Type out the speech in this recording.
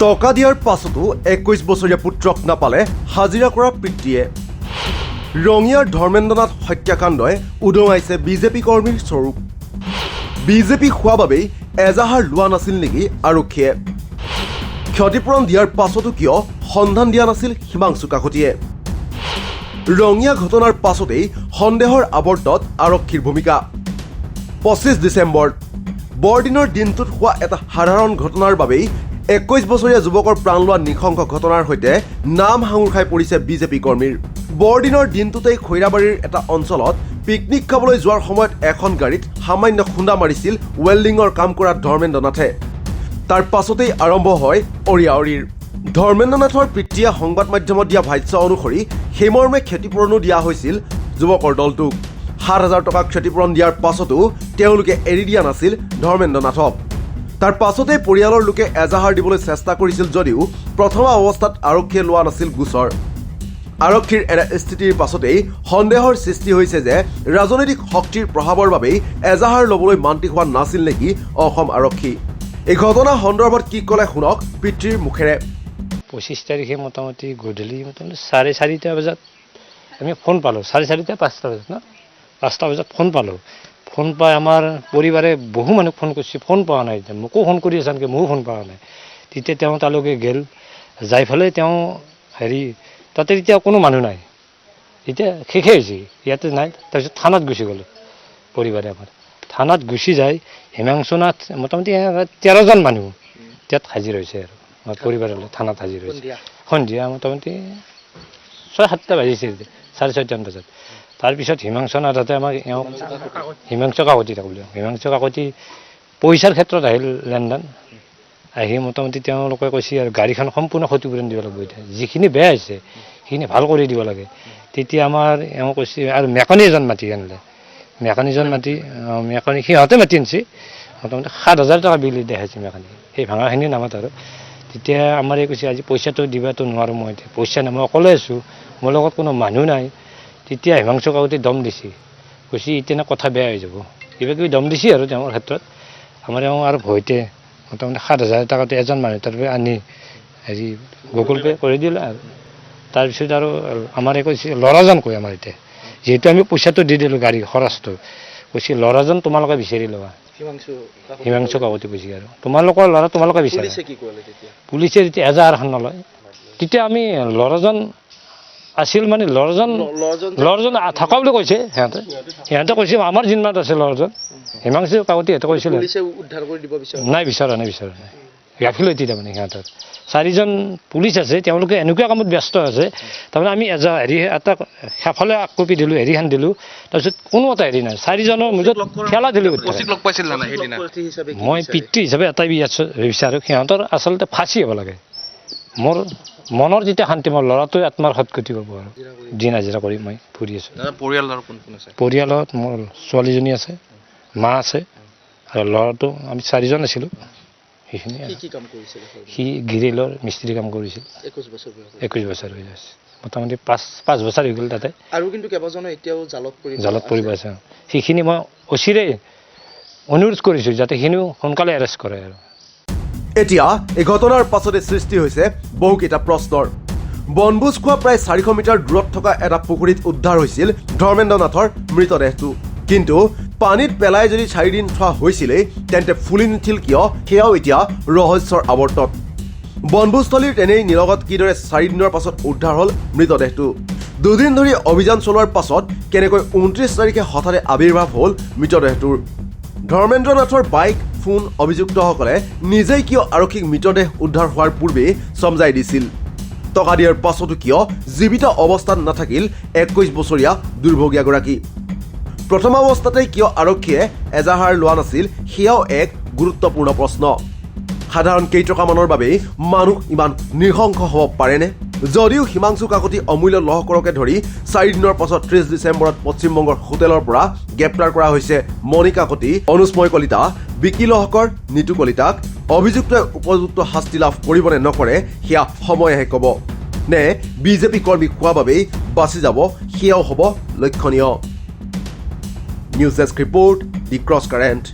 টকা দিয়াৰ পাছতো 21 বছৰীয়া পুত্ৰক নাপালে হাজিৰা কৰা পিতৃয়ে। ৰঙিয়াৰ ধৰ্মেন্দ্ৰনাথ হত্যাকাণ্ডই উদঙাইছে বিজেপি কৰ্মীৰ স্বৰূপ। বিজেপি হোৱা বাবেই এজাহাৰ লোৱা নাছিল নেকি আৰক্ষীয়ে? ক্ষতিপূৰণ দিয়াৰ পাছতো কিয় সন্ধান দিয়া নাছিল হিমাংশু কাকতিয়ে? ৰঙিয়া ঘটনাৰ পাছতেই সন্দেহৰ আৱৰ্তত আৰক্ষীৰ ভূমিকা। 25 ডিচেম্বৰ বৰদিনৰ দিনটোত হোৱা এটা সাধাৰণ ঘটনাৰ বাবেই 21 বছৰীয়া যুৱকৰ প্ৰাণ লোৱা নৃশংস ঘটনাৰ সৈতে নাম সাঙুৰ খাই পৰিছে বিজেপি কৰ্মীৰ। বৰদিনৰ দিনটোতেই খৈৰাবাৰীৰ এটা অঞ্চলত পিকনিক খাবলৈ যোৱাৰ সময়ত এখন গাড়ীত সামান্য খুন্দা মাৰিছিল ৱেল্ডিঙৰ কাম কৰা ধৰ্মেন্দ্ৰনাথে। তাৰ পাছতেই আৰম্ভ হয় অৰিয়াঅৰিৰ। ধৰ্মেন্দ্ৰনাথৰ পিতৃয়ে সংবাদ মাধ্যমত দিয়া ভাষ্য অনুসৰি সেইমৰ্মে ক্ষতিপূৰণো দিয়া হৈছিল যুৱকৰ দলটোক। 7,000 টকা ক্ষতিপূৰণ দিয়াৰ পাছতো তেওঁলোকে এৰি দিয়া নাছিল ধৰ্মেন্দ্ৰনাথক। তাৰ পাছতে পৰিয়ালৰ লোকে এজাহাৰ দিবলৈ চেষ্টা কৰিছিল যদিও প্ৰথম অৱস্থাত আৰক্ষীয়ে লোৱা নাছিল গোচৰ। আৰক্ষীৰ এনে স্থিতিৰ পাছতেই সন্দেহৰ সৃষ্টি হৈছে যে ৰাজনৈতিক শক্তিৰ প্ৰভাৱৰ বাবেই এজাহাৰ ল'বলৈ মান্তি হোৱা নাছিল নেকি অসম আৰক্ষী। এই ঘটনা সন্দৰ্ভত কি ক'লে শুনক পিতৃৰ মুখেৰে। 25 তাৰিখে মোটামুটি গধূলি 4:30 বজাত আমি ফোন পালোঁ। 4:30 5টা বজাত ন 5টা বজাত ফোন পালোঁ। ফোন পাই আমাৰ পৰিবাৰে বহু মানুহ ফোন কৰিছে, ফোন পোৱা নাই। মোকো ফোন কৰি আছে আনকি ময়ো ফোন পোৱা নাই। তেতিয়া তেওঁ তালৈকে গ'ল, যাই পেলাই তেওঁ তাতে এতিয়া কোনো মানুহ নাই, এতিয়া শেষে হৈছে, ইয়াতে নাই। তাৰপিছত থানাত গুচি গ'লোঁ পৰিবাৰে আমাৰ। থানাত গুচি যায় হিমাংশুনাথ মোটামুটি 13জন মানুহ তাত হাজিৰ হৈছে আৰু আমাৰ পৰিবাৰলৈ থানাত হাজিৰ হৈছে। সন্ধিয়া মোটামুটি 6-7টা বাজিছে, 6:30 বজাত। তাৰপিছত হিমাংশুনাথে আমাক হিমাংশু কাকতি বুলি হিমাংশু কাকতি পইচাৰ ক্ষেত্ৰত আহিল লেনদেন। আহি মোটামুটি তেওঁলোকে কৈছে আৰু গাড়ীখন সম্পূৰ্ণ ক্ষতিপূৰণ দিব লাগিব, এতিয়া যিখিনি বেয়া হৈছে সেইখিনি ভাল কৰি দিব লাগে। তেতিয়া আমাৰ এওঁ কৈছে আৰু মেকানিক এজন মাতি আনিলে। মেকানিক সিহঁতে মাতি আনিছে। মোটামুটি 7,000 টকা বিল দেখাইছে মেকানিক, সেই ভাঙাখিনি নামত আৰু। তেতিয়া আমাৰ এই কৈছে আজি পইচাটো দিবাতো নোৱাৰোঁ, মই এতিয়া পইচা নাই, মই অকলে আছোঁ, মোৰ লগত কোনো মানুহ নাই। তেতিয়া হিমাংশু কাকতি দম দিছে, কৈছে এতিয়া কথা বেয়া হৈ যাব, কিবা কিবি দম দিছে আৰু তেওঁৰ ক্ষেত্ৰত। আমাৰ এওঁ আৰু ভয়তে মোটামুটি 7,000 টকাটো এজন মানুহ তাৰপৰা আনি গুগল পে' কৰি দিলে আৰু। তাৰপিছত আৰু আমাৰ কৈছে ল'ৰাজন কয় আমাৰ এতিয়া, যিহেতু আমি পইচাটো দি দিলোঁ গাড়ী খৰচটো, কৈছে ল'ৰাজন তোমালোকে বিচাৰি লোৱা। হিমাংশু কাকতি কৈছে আৰু তোমালোকৰ ল'ৰা তোমালোকে বিচাৰা। পুলিচে যেতিয়া এজাহাৰখন নলয়, তেতিয়া আমি ল'ৰাজন আছিল মানে ল'ৰাজন থকা বুলি কৈছে সিহঁতে কৈছে আমাৰ জিম্মাত আছে ল'ৰাজন। হিমাংশু কাকতি সিহঁতে কৈছিলে নাই, বিচৰা নাই গাফিলতি তাৰমানে সিহঁতৰ। 4জন পুলিচ আছে, তেওঁলোকে এনেকুৱা কামত ব্যস্ত আছে। তাৰমানে আমি এটা সেফালে কপি দিলোঁ, হেৰিখন দিলোঁ, তাৰপিছত কোনো এটা নাই। 4জনৰ মাজত খেলা দিলোঁ। মই পিতৃ হিচাপে এটাই বিচাৰোঁ, সিহঁতৰ আচলতে ফাঁচি হ'ব লাগে। মোৰ মনৰ যেতিয়া শান্তি, মোৰ ল'ৰাটোৱে আত্মাৰ সৎগতি পাব আৰু দিন হাজিৰা কৰি মই ফুৰি আছোঁ। পৰিয়ালত মোৰ ছোৱালীজনী আছে, মা আছে আৰু ল'ৰাটো আমি 4জন আছিলোঁ। সেইখিনি সি গ্ৰিলৰ মিস্ত্ৰী কাম কৰিছিল। 21 বছৰ হৈ আছে, মোটামুটি 5 বছৰ হৈ গ'ল তাতে। আৰু কিন্তু কেইবাজনো এতিয়াও জালত পৰিব আছে। সেইখিনি মই অচিৰে অনুৰোধ কৰিছোঁ যাতে সেইখিনিও সোনকালে এৰেষ্ট কৰে আৰু। এতিয়া এই ঘটনাৰ পাছতে সৃষ্টি হৈছে বহুকেইটা প্ৰশ্নৰ। বনভোজ খোৱা প্ৰায় 400 মিটাৰ দূৰত থকা এটা পুখুৰীত উদ্ধাৰ হৈছিল ধৰ্মেন্দ্ৰনাথৰ মৃতদেহটো। কিন্তু পানীত পেলাই যদি 4 দিন থোৱা হৈছিলেই তেন্তে ফুলি নুঠিল কিয়, সেয়াও এতিয়া ৰহস্যৰ আৱৰ্তত। বনভোজস্থলীৰ তেনেই নিলগত কিদৰে 4 দিনৰ পাছত উদ্ধাৰ হ'ল মৃতদেহটো? 2 দিন ধৰি অভিযান চলোৱাৰ পাছত কেনেকৈ 29 তাৰিখে হঠাতে আৱিৰ্ভাৱ হ'ল মৃতদেহটোৰ? ধৰ্মেন্দ্ৰনাথৰ বাইক, ফোন অভিযুক্তসকলে নিজেই কিয় আৰক্ষীক মৃতদেহ উদ্ধাৰ হোৱাৰ পূৰ্বেই চমজাই দিছিল? টকা দিয়াৰ পাছতো কিয় জীৱিত অৱস্থাত নাথাকিল 21 বছৰীয়া দুৰ্ভগীয়াগৰাকী? প্ৰথম অৱস্থাতেই কিয় আৰক্ষীয়ে এজাহাৰ লোৱা নাছিল, সেয়াও এক গুৰুত্বপূৰ্ণ প্ৰশ্ন। সাধাৰণ কেইটকামানৰ বাবেই মানুহ ইমান নৃশংস হ'ব পাৰেনে? যদিও হিমাংশু কাকতি অমূল্য লহকৰকে ধৰি 4 দিনৰ পাছত 30 ডিচেম্বৰত পশ্চিমবংগৰ হোটেলৰ পৰা গ্ৰেপ্তাৰ কৰা হৈছে মণি কাকতি, অনুস্ময় কলিতা, বিকি লহকৰ, নিতু কলিতাক। অভিযুক্তই উপযুক্ত শাস্তি লাভ কৰিবনে নকৰে সেয়া সময়েহে ক'ব। নে বিজেপি কৰ্মী হোৱা বাবেই বাচি যাব, সেয়াও হ'ব লক্ষণীয়। নিউজ ডেস্ক ৰিপৰ্ট, দি ক্ৰছ কাৰেণ্ট।